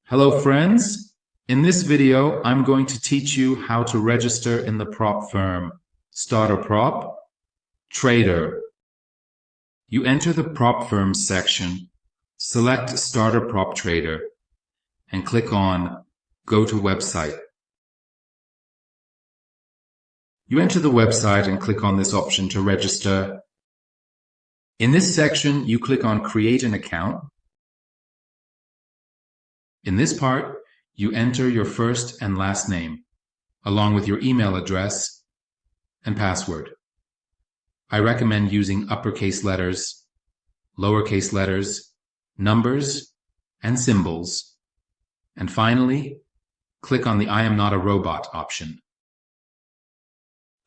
Hello friends, in this video I'm going to teach you how to register in the prop firm. Starter prop, trader. You enter the prop firm section, select starter prop trader, and click on go to website. You enter the website and click on this option to register. In this section you click on create an account. In this part, you enter your first and last name, along with your email address and password. I recommend using uppercase letters, lowercase letters, numbers, and symbols. And finally, click on the I am not a robot option.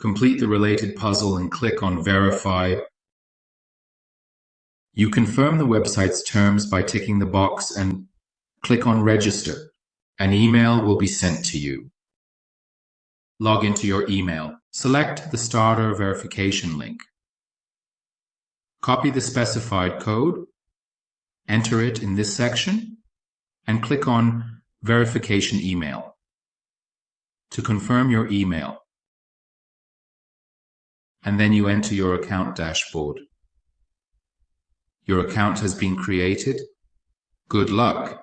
Complete the related puzzle and click on Verify. You confirm the website's terms by ticking the box and click on Register. An email will be sent to you. Log into your email. Select the starter verification link. Copy the specified code, enter it in this section, and click on Verification Email to confirm your email. And then you enter your account dashboard. Your account has been created. Good luck!